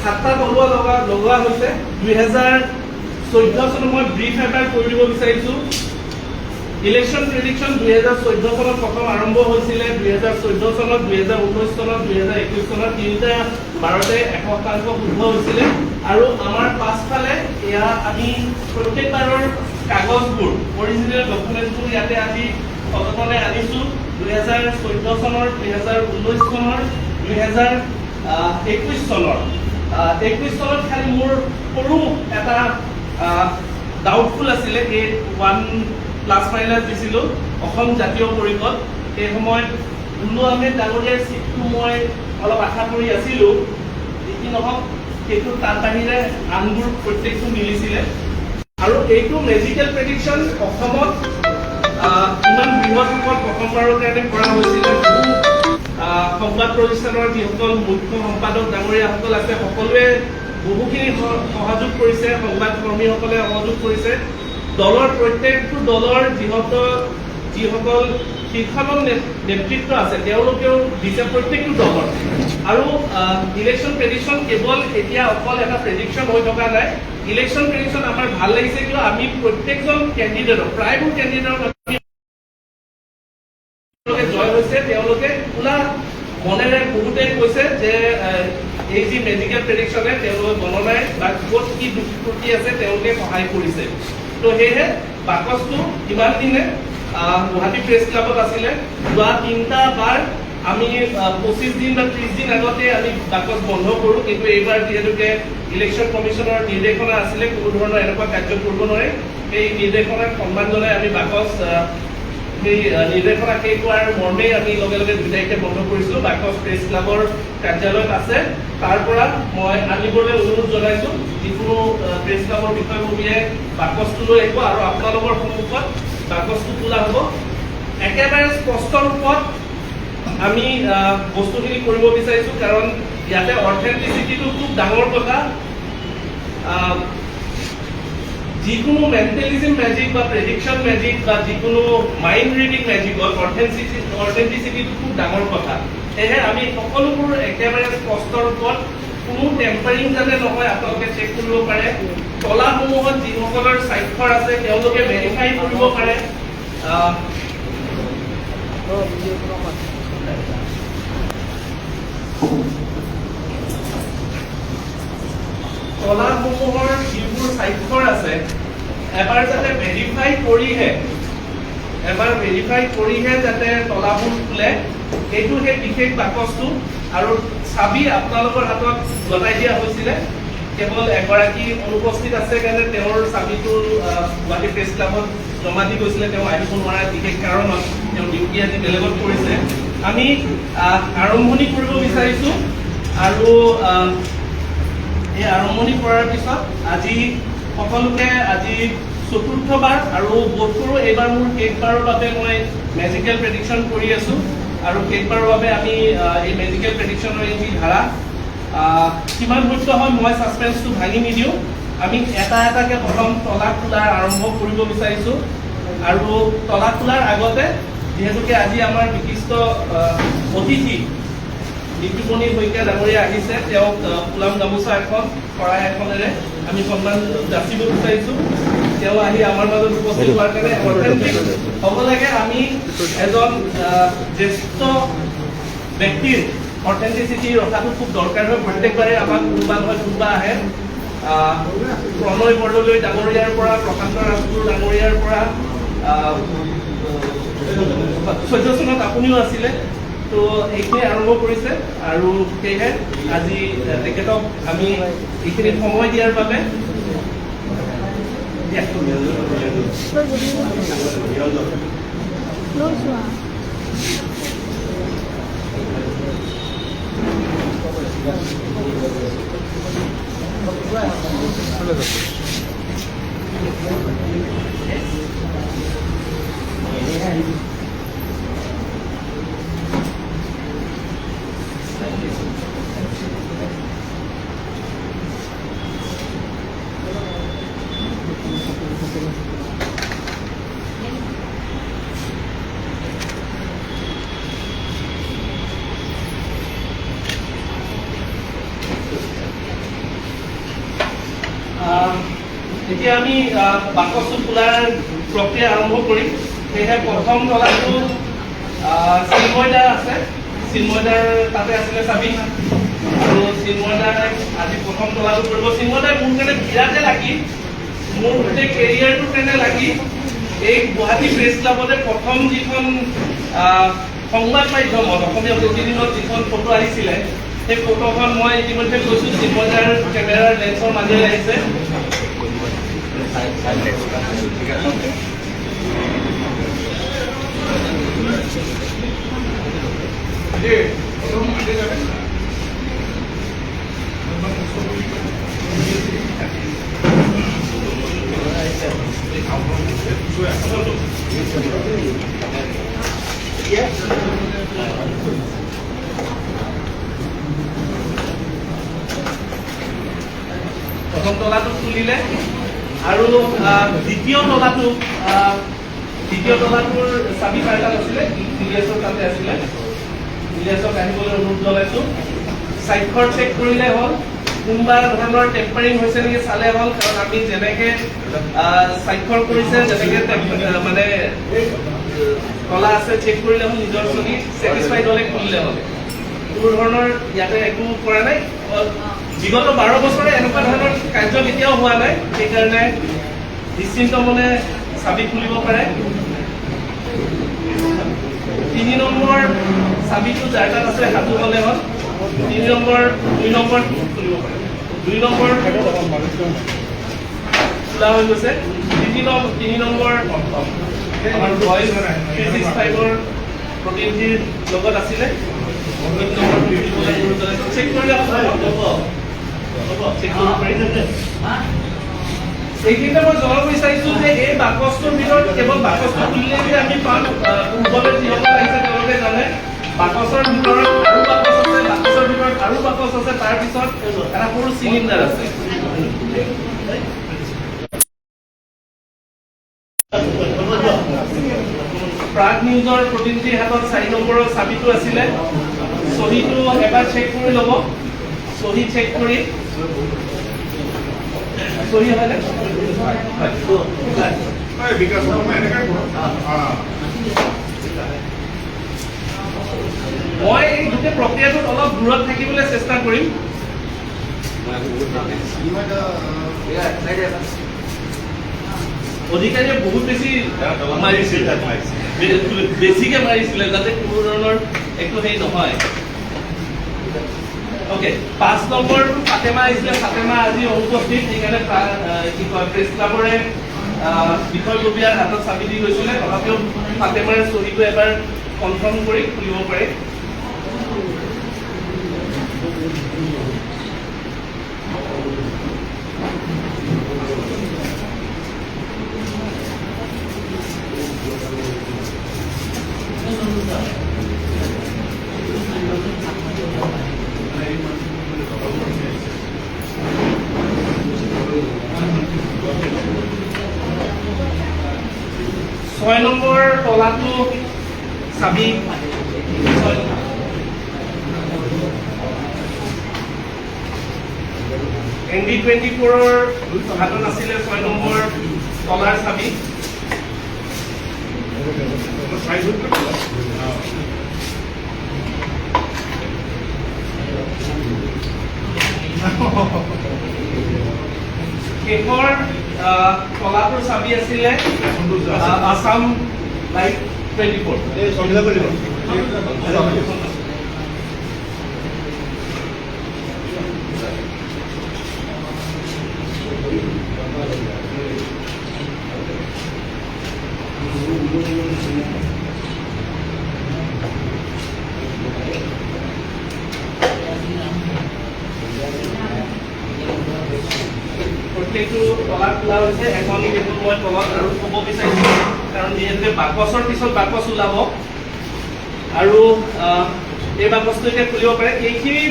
7টা লগোৱা হৈছে 2014 চনত মই ব্ৰিফ এবাৰ কৰি দিব বিচাৰিছোঁ ইলেকশ্যন প্ৰেডিকশ্যন 2014 চনত প্ৰথম আৰম্ভ হৈছিলে 2014 চনত 2019 চনত 2021 চনত তিনিটা বাৰতে 100% শুদ্ধ হৈছিলে আৰু আমাৰ পাছফালে এয়া আমি প্ৰত্যেকবাৰৰ কাগজবোৰ অৰিজিনেল ডকুমেণ্টবোৰ ইয়াতে আজি সযতনে আনিছোঁ 2014 চনৰ 2019 চনৰ 2021 চনৰ 21 চনত খালি মোৰ সৰু এটা ডাউটফুল আছিলে এই 1± দিছিলোঁ অসম জাতীয় পৰিষদ সেই সময়ত দুলু আহমেদ ডাঙৰীয়াৰ চিটটো মই অলপ আশা কৰি আছিলোঁ যি নহওক সেইটো তাৰ বাহিৰে আনবোৰ প্ৰত্যেকটো মিলিছিলে আৰু এইটো মেজিকেল প্ৰেডিকশ্যন অসমত ইমান বৃহৎ ৰূপত প্ৰথমবাৰৰ কাৰণে কৰা হৈছিলে সংবাদ প্ৰতিষ্ঠানৰ যিসকল মুখ্য সম্পাদক ডাঙৰীয়াসকল আছে সকলোৱে বহুখিনি সহযোগ কৰিছে সংবাদ কৰ্মীসকলে সহযোগ কৰিছে দলৰ প্ৰত্যেকটো দলৰ যিসকল শীৰ্ষাসন নেতৃত্ব আছে তেওঁলোকেও দিছে প্ৰত্যেকটো দলৰ আৰু ইলেকশ্যন প্ৰেডিকশ্যন কেৱল এতিয়া অকল এটা প্ৰেডিকশ্যন হৈ থকা নাই ইলেকশ্যন প্ৰেডিকশ্যন আমাৰ ভাল লাগিছে কিয় আমি প্ৰত্যেকজন কেণ্ডিডেটক প্ৰায়বোৰ কেণ্ডিডেটক জয় হৈছে তেওঁলোকে খোলা মনেৰে বহুতে কৈছে যে এই যি মেডিকেল প্ৰেডিকশ্যনে তেওঁলোকে গণনাই বা ক'ত কি দুষ্কৃতি আছে তেওঁলোকে সহায় কৰিছে তো সেয়েহে বাকচটো ইমান দিনে গুৱাহাটী প্ৰেছ ক্লাবত আছিলে যোৱা 3টা বাৰ আমি 25 দিন বা 30 দিন আগতে আমি বাকচ বন্ধ কৰোঁ কিন্তু এইবাৰ যিহেতুকে ইলেকশ্যন কমিশ্যনৰ নিৰ্দেশনা আছিলে কোনো ধৰণৰ এনেকুৱা কাৰ্য কৰিব নোৱাৰে সেই নিৰ্দেশনাক সন্মান জনাই আমি বাকচ সেই নিৰ্দেশনা শেষ হোৱাৰ মৰ্মেই আমি লগে লগে 2 তাৰিখে বন্ধ কৰিছিলোঁ বাকচ প্ৰেছ ক্লাবৰ কাৰ্যালয়ত আছে তাৰ পৰা মই আনিবলৈ অনুৰোধ জনাইছোঁ যিকোনো প্ৰেছ ক্লাবৰ বিষয়ববীয়ে বাকচটো লৈ আহিব আৰু আপোনালোকৰ সন্মুখত বাকচটো তোলা হ'ব একেবাৰে স্পষ্ট ৰূপত আমি বস্তুখিনি কৰিব বিচাৰিছোঁ কাৰণ ইয়াতে অথেণ্টিচিটিটো খুব ডাঙৰ কথা যিকোনো মেণ্টেলিজম মেজিক বা প্ৰেডিকশ্যন মেজিক বা যিকোনো মাইণ্ড ৰিডিং মেজিকত অথেণ্টিচিটিটো খুব ডাঙৰ কথা সেয়েহে আমি সকলোবোৰ একেবাৰে স্পষ্ট ৰূপত কোনো টেম্পাৰিং যাতে নহয় আপোনালোকে চেক কৰিব পাৰে তলাসমূহত যিসকলৰ স্বাক্ষৰ আছে তেওঁলোকে ভেৰিফাই কৰিব পাৰে তলাসমূহৰ যিবোৰ স্বাক্ষৰ আছে এবাৰ যাতে ভেৰিফাই কৰিহে যাতে তলাবোৰ খোলে এইটো সেই বিশেষ বাকচটো আৰু চাবি আপোনালোকৰ হাতত গতাই দিয়া হৈছিলে কেৱল এগৰাকী অনুপস্থিত আছে কাৰণে তেওঁৰ চাবিটো গুৱাহাটী প্ৰেছ ক্লাবত জমা দি গৈছিলে তেওঁ আহিব নোৱাৰা বিশেষ কাৰণত তেওঁ ডিউটি আজি বেলেগত কৰিছে আমি আৰম্ভণি কৰিব বিচাৰিছোঁ আৰু এই আৰম্ভণি কৰাৰ পিছত আজি সকলোকে আজি চতুৰ্থবাৰ আৰু বোধ কৰোঁ এইবাৰ মোৰ শেষবাৰৰ বাবে মই মেজিকেল প্ৰেডিকশ্যন কৰি আছোঁ আৰু শেষবাৰৰ বাবে আমি এই মেজিকেল প্ৰেডিকশ্যনৰ এই যি ধাৰা কিমান সত্য হয় মই ছাছপেন্সটো ভাঙি নিদিওঁ আমি এটা এটাকৈ প্ৰথম তলা খোলাৰ আৰম্ভ কৰিব বিচাৰিছোঁ আৰু তলা খোলাৰ আগতে যিহেতুকে আজি আমাৰ বিশিষ্ট অতিথি দীপ্তিমণি শইকীয়া ডাঙৰীয়া আহিছে তেওঁক ফুলাম গামোচা এখন শৰাই এখনেৰে আমি সন্মান যাচিব বিচাৰিছোঁ তেওঁ আহি আমাৰ মাজত উপস্থিত হোৱাৰ কাৰণে অথেণ্টিক হ'ব লাগে আমি এজন জ্যেষ্ঠ ব্যক্তিৰ অথেণ্টিচিটি ৰখাটো খুব দৰকাৰ হয় প্ৰত্যেকবাৰে আমাক কোনোবা নহয় কোনোবা আহে প্ৰণয় বৰদলৈ ডাঙৰীয়াৰ পৰা প্ৰশান্ত ৰাজগুৰু ডাঙৰীয়াৰ পৰা 14 চনত আপুনিও আছিলে তো এইখিনি আৰম্ভ কৰিছে আৰু সেয়েহে আজি তেখেতক আমি এইখিনি সময় দিয়াৰ বাবে এতিয়া আমি বাকচটো খোলাৰ প্ৰক্ৰিয়া আৰম্ভ কৰিম। সেয়েহে প্ৰথম তলাটো চিন্ময়দাৰ আছে, চিন্ময়দাৰ তাতে আছিলে চাবি, আৰু চিন্ময়দাৰ আজি প্ৰথম তলাটো কৰিব। চিন্ময়দাৰ মোৰ কাৰণে বিৰাটে লাগি, মোৰ গোটেই কেৰিয়াৰটোৰ কাৰণে লাগি এই গুৱাহাটী প্ৰেছ ক্লাবতে প্ৰথম যিখন সংবাদ মাধ্যমত অসমীয়া প্ৰতিদিনত যিখন ফটো আহিছিলে, সেই ফটোখন মই ইতিমধ্যে কৈছোঁ চিন্ময়দাৰ কেমেৰাৰ লেন্সৰ মাজেৰে আহিছে। প্ৰথম তলাটো খুলিলে আৰু দ্বিতীয় তলাটোৰ চাবি কাৰ্ডাল আছিলে, ইলিয়াছৰ তাতে আছিলে। ইলিয়াছক আহিবলৈ অনুৰোধ জনাইছোঁ। স্বাক্ষৰ চেক কৰিলে হ'ল, কোনোবা ধৰণৰ টেম্পাৰিং হৈছে নেকি চালে হ'ল, কাৰণ আমি যেনেকে স্বাক্ষৰ কৰিছে যেনেকে মানে তলা আছে চেক কৰিলে হ'ল, নিজৰ ছবি ছেটিছফাইড হ'লে খুলিলে হ'ল। কোনো ধৰণৰ ইয়াতে একো কৰা নাই। বিগত 12 বছৰে এনেকুৱা ধৰণৰ কাৰ্য কেতিয়াও হোৱা নাই, সেইকাৰণে নিশ্চিন্ত মনে চাবি খুলিব পাৰে। 3 নম্বৰ চাবিটো যাৰ তাত আছে হাতো হ'লে হ'ল। 2 নম্বৰ খুলিব পাৰে। 2 নম্বৰ খোলা হৈ গৈছে। 3 নম্বৰ আমাৰ ভইচ 365ৰ প্ৰতিনিধিৰ লগত আছিলে। চেক কৰিলে এইখিনিতে মই জনাব বিচাৰিছোঁ যে এই বাকচটোৰ ভিতৰত কেৱল বাকচটো খুলিলে যে আমি পাম, পূৰ্বতে যিসকল আহিছে তেওঁলোকে জানে বাকচৰ ভিতৰত আৰু বাকচ আছে, বাকচৰ ভিতৰত আৰু বাকচ আছে, তাৰপিছত এটা সৰু চিলিণ্ডাৰ আছে। প্ৰাগ নিউজৰ প্ৰতিনিধিৰ হাতত 4 নম্বৰৰ চাবিটো আছিলে। চহীটো এবাৰ চেক কৰি ল'ব। চহী চেক কৰি চহী হয়নে? মই এই গোটেই প্ৰক্ৰিয়াটোত অলপ দূৰত থাকিবলৈ চেষ্টা কৰিম। অধিকাৰীয়ে বহুত বেছি মাৰিছিলে, বেছিকে মাৰিছিলে যাতে কোনো ধৰণৰ একো হেৰি নহয়। অ'কে, 5 নম্বৰটো ফাতেমা আহিছিলে। ফাতেমা আজি অনুপস্থিত, সেইকাৰণে কি কয় প্ৰেছ ক্লাবৰে বিষয়ববীয়াৰ হাতত চাবি দি গৈছিলে। তথাপিও ফাতেমাৰ চহীটো এবাৰ কনফাৰ্ম কৰি খুলিব পাৰে। ছয় নম্বৰ তলাটো চাবি ND24ৰ হাতত আছিলে 6 নম্বৰ তলাৰ চাবি। শেষৰ তলাটোৰ চাবি আছিলে আসাম লাইভ 24। প্ৰত্যেকটো তলা খোলা হৈছে। এখন কিন্তু মই তলত আৰু ক'ব বিচাৰিছোঁ, কাৰণ যিহেতুকে বাকচৰ পিছত বাকচ ওলাব আৰু এই বাকচটো এতিয়া খুলিব পাৰে। এইখিনি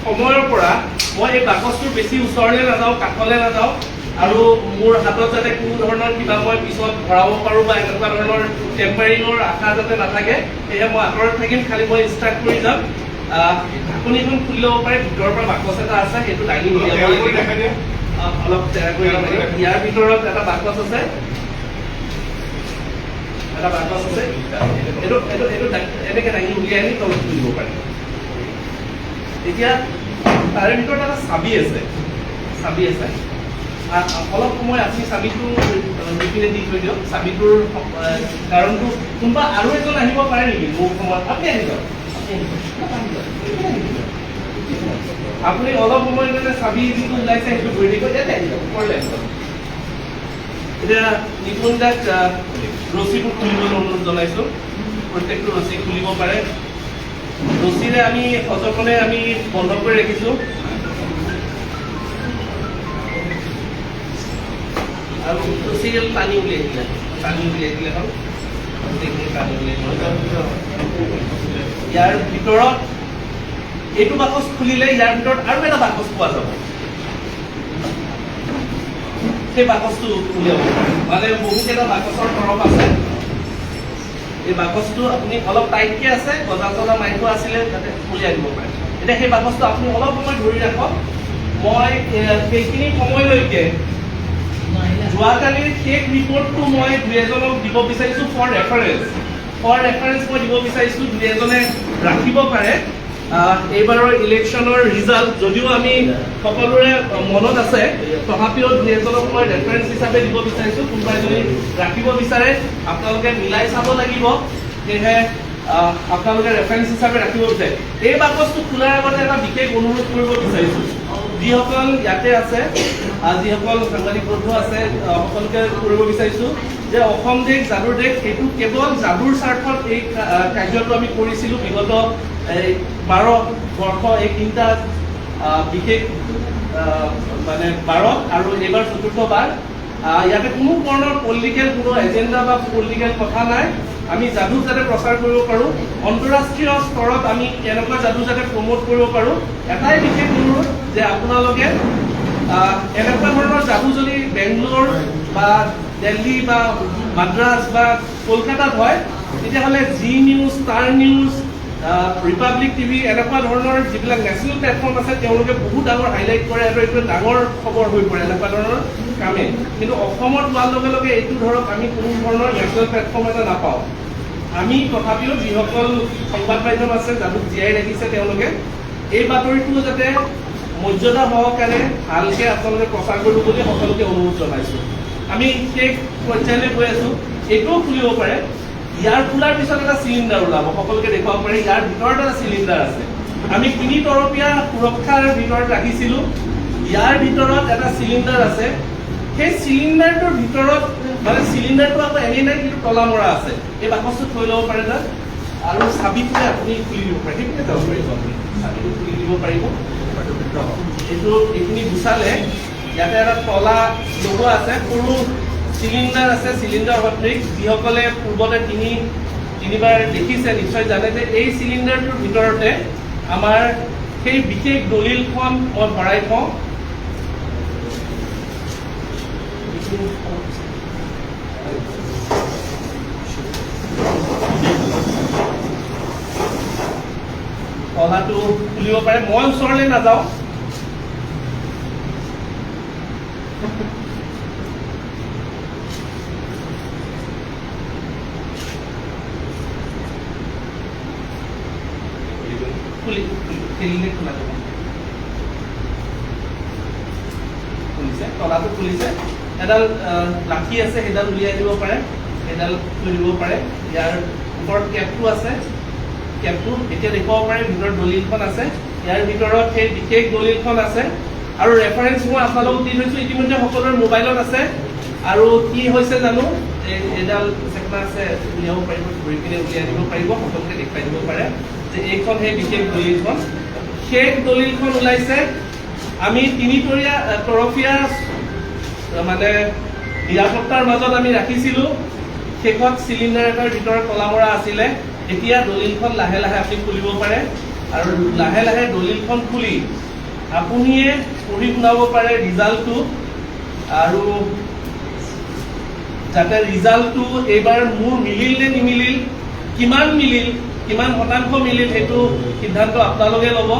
সময়ৰ পৰা মই এই বাকচটোৰ বেছি ওচৰলৈ নাযাওঁ, কাষলৈ নাযাওঁ, আৰু মোৰ হাতত যাতে কোনো ধৰণৰ কিবা মই পিছত ভৰাব পাৰোঁ বা এনেকুৱা ধৰণৰ টেম্পাৰিঙৰ আশা যাতে নাথাকে, সেয়েহে মই আঁতৰত থাকিম। খালি মই ষ্টাৰ্ট কৰি যাম। ঢাকনিখন খুলি ল'ব পাৰে, ভিতৰৰ পৰা বাকচ এটা আছে, সেইটো দাঙি উলিয়াব লাগিব। অলপ তেৰা কৰি ল'ব লাগিব। ইয়াৰ ভিতৰত এটা বাকচ আছে, এইটো এনেকে দাঙি উলিয়াই আনি তলত থৈ দিব পাৰে। এতিয়া তাৰে ভিতৰত এটা চাবি আছে, অলপ সময় আপুনি চাবিটো নিপিনে দি থৈ দিয়ক। চাবিটোৰ কাৰণটো কোনোবা আৰু এজন আহিব পাৰে নেকি মোৰ সময়ত? আপুনি আহি যাওক, আপুনি অলপ সময় কাৰণে চাবি যিটো ওলাইছে সেইটো ধৰি দিব। ইয়াতে আহি যাওক, ওপৰলৈ আহি যাওক। এতিয়া নিপুণ দাক ৰছীটো খুলিবলৈ অনুৰোধ জনাইছোঁ। প্ৰত্যেকটো ৰছী খুলিব পাৰে। ৰছীৰে আমি সযতনে আমি বন্ধ কৰি ৰাখিছোঁ আৰু ৰছী টানি উলিয়াই দিলে হ'ল। ইয়াৰ ভিতৰত এইটো বাকচ খুলিলে ইয়াৰ ভিতৰত আৰু এটা বাকচ পোৱা যাব। সেই বাকচটো উলিয়াব মানে বহুকেইটা বাকচৰ তৰফ আছে। এই বাকচটো আপুনি অলপ টাইটকে আছে, গজা মাৰি থোৱা আছিলে, যাতে উলিয়াই দিব পাৰে। এতিয়া সেই বাকচটো আপুনি অলপ সময় ধৰি ৰাখক। মই সেইখিনি সময়লৈকে যোৱাকালিৰ শেষ ৰিপৰ্টটো মই দুই এজনক দিব বিচাৰিছোঁ ফৰ ৰেফাৰেঞ্চ মই দিব বিচাৰিছোঁ। দুই এজনে ৰাখিব পাৰে। এইবাৰৰ ইলেকশ্যনৰ ৰিজাল্ট যদিও আমি সকলোৰে মনত আছে, তথাপিও দুই এজনক মই ৰেফাৰেঞ্চ হিচাপে দিব বিচাৰিছোঁ। কোনোবাই যদি ৰাখিব বিচাৰে আপোনালোকে মিলাই চাব লাগিব, সেয়েহে আপোনালোকে ৰেফাৰেঞ্চ হিচাপে ৰাখিব বিচাৰে। এই বাকচটো খোলাৰ আগতে এটা বিশেষ অনুৰোধ কৰিব বিচাৰিছোঁ। যিসকল ইয়াতে আছে, যিসকল সাংবাদিক বন্ধু আছে, সকলোকে কৰিব বিচাৰিছোঁ যে অসম দেশ যাদুৰ দেশ সেইটো কেৱল যাদুৰ স্বাৰ্থত এই কাৰ্যটো আমি কৰিছিলোঁ। বিগত 12 বৰ্ষ এই তিনিটা বিশেষ মানে 12 আৰু এইবাৰ 4ৰ্থবাৰ। ইয়াতে কোনো ধৰণৰ পলিটিকেল কোনো এজেণ্ডা বা পলিটিকেল কথা নাই। আমি যাদু যাতে প্ৰচাৰ কৰিব পাৰোঁ, অন্তঃৰাষ্ট্ৰীয় স্তৰত আমি এনেকুৱা যাদু যাতে প্ৰমোট কৰিব পাৰোঁ। এটাই বিশেষ অনুৰোধ যে আপোনালোকে এনেকুৱা ধৰণৰ যাদু যদি বেংগলোৰ বা দিল্লী বা মাদ্ৰাছ বা কলকাতাত হয়, তেতিয়াহ'লে G news, star news, Republic TV এনেকুৱা ধৰণৰ যিবিলাক নেশ্যনেল প্লেটফৰ্ম আছে তেওঁলোকে বহুত ডাঙৰ হাইলাইট কৰে আৰু এইটো ডাঙৰ খবৰ হৈ পৰে এনেকুৱা ধৰণৰ কামে। কিন্তু অসমত হোৱাৰ লগে লগে এইটো ধৰক আমি কোনো ধৰণৰ নেশ্যনেল প্লেটফৰ্ম এটা নাপাওঁ। আমি তথাপিও যিসকল সংবাদ মাধ্যম আছে যাদুক জীয়াই ৰাখিছে তেওঁলোকে এই বাতৰিটো যাতে মৰ্যাদা সহকাৰে ভালকৈ আপোনালোকে প্ৰচাৰ কৰিব বুলি সকলোকে অনুৰোধ জনাইছোঁ। আমি শেষ পৰ্যায়লৈ গৈ আছোঁ। এইটোও খুলিব পাৰে। ইয়াৰ খোলাৰ পিছত এটা চিলিণ্ডাৰ ওলাব, সকলোকে দেখুৱাব পাৰি। ইয়াৰ ভিতৰত এটা চিলিণ্ডাৰ আছে। আমি 3 তৰপীয়া সুৰক্ষাৰ ভিতৰত ৰাখিছিলোঁ। ইয়াৰ ভিতৰত এটা চিলিণ্ডাৰ আছে। সেই চিলিণ্ডাৰটোৰ ভিতৰত মানে চিলিণ্ডাৰটো আকৌ এনেই নাই, কিন্তু তলা মৰা আছে। এই বাকচটো থৈ ল'ব পাৰে তাত আৰু চাবিটোৱে আপুনি খুলি দিব পাৰে। সেইটোৱে যাব পাৰিব, আপুনি চাবিটো খুলি দিব পাৰিব। এইখিনি গুচালে ইয়াতে এটা তলা লগোৱা আছে, সৰু চিলিণ্ডাৰ আছে, চিলিণ্ডাৰ সদৃশ। যিসকলে পূৰ্বতে তিনিবাৰ দেখিছে নিশ্চয় জানে যে এই চিলিণ্ডাৰটোৰ ভিতৰতে আমাৰ সেই বিশেষ দলিলখন মই ভৰাই থওঁ। তলাটো খুলিব পাৰে। মই ওচৰলৈ নাযাওঁ। তলাটো খুলিছে। এডাল লাঠি আছে, সেইডাল উলিয়াই দিব পাৰে, সেইডাল থৈ দিব পাৰে। ইয়াৰ ওপৰত কেপটো আছে, কেপটো এতিয়া দেখুৱাব পাৰে। ভিতৰত দলিলখন আছে, ইয়াৰ ভিতৰত সেই বিশেষ দলিলখন আছে আৰু ৰেফাৰেঞ্চ মই আপোনালোকক দি থৈছোঁ। ইতিমধ্যে সকলোৰে মোবাইলত আছে। আৰু কি হৈছে জানো, এইডাল চেকনা আছে, উলিয়াব পাৰিব, ধৰি পিনে উলিয়াই দিব পাৰিব, সকলোকে দেখুৱাই দিব পাৰে যে এইখন সেই বিশেষ দলিলখন। সেই দলিলখন ওলাইছে। আমি 3 তৰফীয়া মানে নিৰাপত্তাৰ মাজত আমি ৰাখিছিলোঁ। শেষত চিলিণ্ডাৰ এটাৰ ভিতৰত তলা মৰা আছিলে। এতিয়া দলিলখন লাহে লাহে আপুনি খুলিব পাৰে আৰু লাহে লাহে দলিলখন খুলি আপুনিয়ে পঢ়ি শুনাব পাৰে ৰিজাল্টটো, আৰু যাতে ৰিজাল্টটো এইবাৰ মোৰ মিলিল নে নিমিলিল, কিমান শতাংশ মিলিল সেইটো সিদ্ধান্ত আপোনালোকে ল'ব।